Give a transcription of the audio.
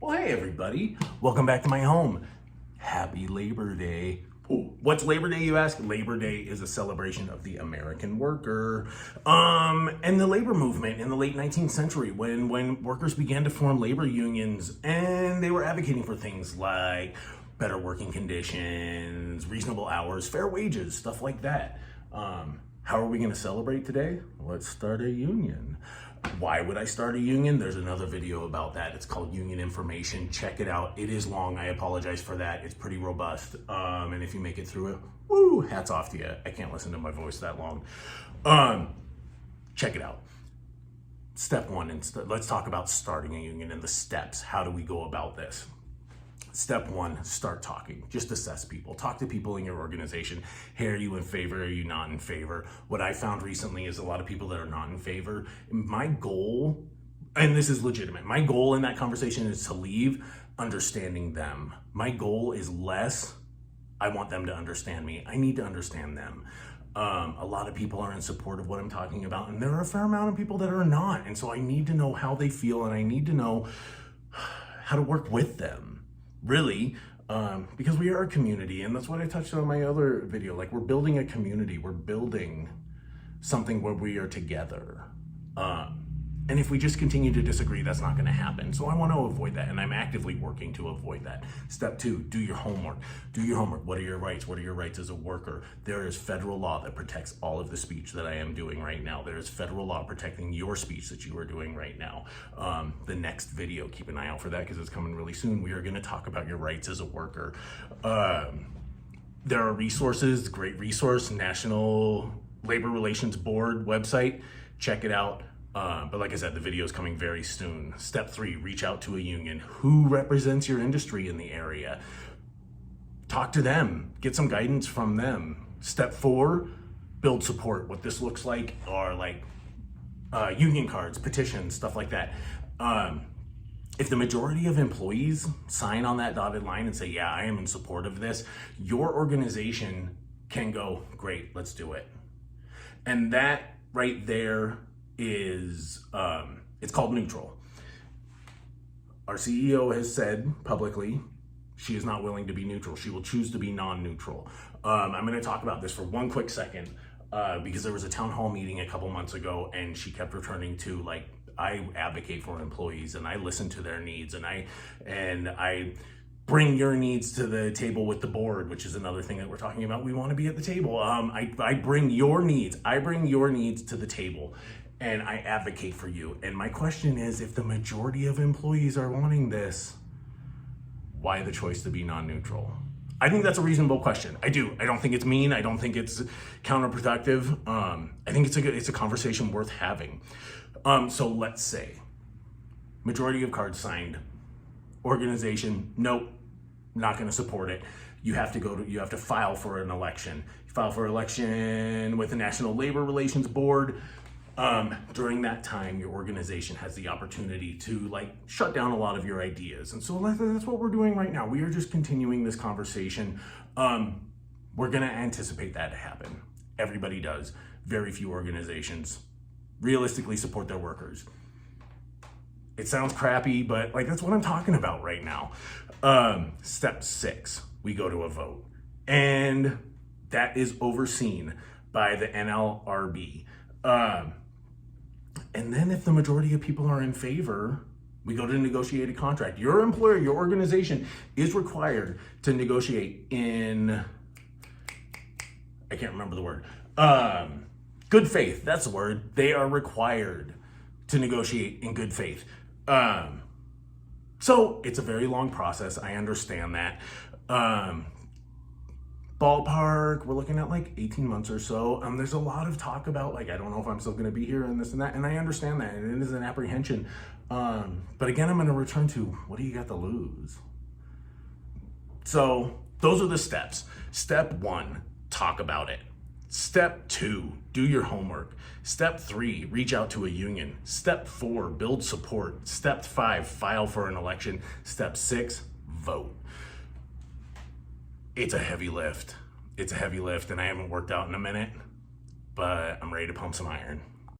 Well, hey everybody, welcome back to my home. Happy Labor Day. Oh, what's Labor Day, you ask? Labor Day is a celebration of the American worker and the labor movement in the late 19th century when workers began to form labor unions and they were advocating for things like better working conditions, reasonable hours, fair wages, stuff like that. How are we going to celebrate today? Let's start a union. Why would I start a union? There's another video about that. It's called Union Information. Check it out. It is long. I apologize for that. It's pretty robust. And if you make it through it, woo, hats off to you. I can't listen to my voice that long. Check it out. Step one, and let's talk about starting a union and the steps. How do we go about this? Step one, start talking. Just assess people. Talk to people in your organization. Hey, are you in favor? Are you not in favor? What I found recently is a lot of people that are not in favor. My goal, and this is legitimate, my goal in that conversation is to leave understanding them. My goal is less, I want them to understand me. I need to understand them. A lot of people are in support of what I'm talking about, and there are a fair amount of people that are not. And so I need to know how they feel, and I need to know how to work with them. Really, because we are a community, and that's what I touched on in my other video. Like, we're building a community, we're building something where we are together. And if we just continue to disagree, that's not going to happen. So I want to avoid that, and I'm actively working to avoid that. Step two, do your homework. Do your homework. What are your rights? What are your rights as a worker? There is federal law that protects all of the speech that I am doing right now. There is federal law protecting your speech that you are doing right now. The next video, keep an eye out for that because it's coming really soon. We are going to talk about your rights as a worker. There are resources, great resource, National Labor Relations Board website. Check it out. But like I said, the video is coming very soon. Step three, reach out to a union. Who represents your industry in the area? Talk to them, get some guidance from them. Step four, build support. What this looks like are like union cards, petitions, stuff like that. If the majority of employees sign on that dotted line and say, yeah, I am in support of this, your organization can go, great, let's do it. And that right there is, it's called neutral. Our CEO has said publicly she is not willing to be neutral. She will choose to be non-neutral. I'm going to talk about this for one quick second because there was a town hall meeting a couple months ago, and she kept returning to, like, I advocate for employees and I listen to their needs, and I bring your needs to the table with the board, which is another thing that we're talking about. We want to be at the table. I bring your needs. I bring your needs to the table, and I advocate for you. And my question is, if the majority of employees are wanting this, why the choice to be non-neutral? I think that's a reasonable question. I do. I don't think it's mean. I don't think it's counterproductive. I think it's a conversation worth having. So let's say majority of cards signed. Organization, nope, not going to support it. You have to file for an election. You file for election with the National Labor Relations Board. During that time, your organization has the opportunity to, like, shut down a lot of your ideas. And so that's what we're doing right now. We are just continuing this conversation. We're going to anticipate that to happen. Everybody does. Very few organizations realistically support their workers. It sounds crappy, but, like, that's what I'm talking about right now. Step six, we go to a vote. And that is overseen by the NLRB. And then if the majority of people are in favor, we go to negotiate a contract. Your employer, your organization is required to negotiate in, I can't remember the word, good faith, that's the word. They are required to negotiate in good faith. So it's a very long process. I understand that. Ballpark, we're looking at like 18 months or so. There's a lot of talk about, like, I don't know if I'm still going to be here and this and that. And I understand that. And it is an apprehension. But again, I'm going to return to, what do you got to lose? So those are the steps. Step one, talk about it. Step two, do your homework. Step three, reach out to a union. Step four, build support. Step five, file for an election. Step six, vote. It's a heavy lift. It's a heavy lift, and I haven't worked out in a minute, but I'm ready to pump some iron.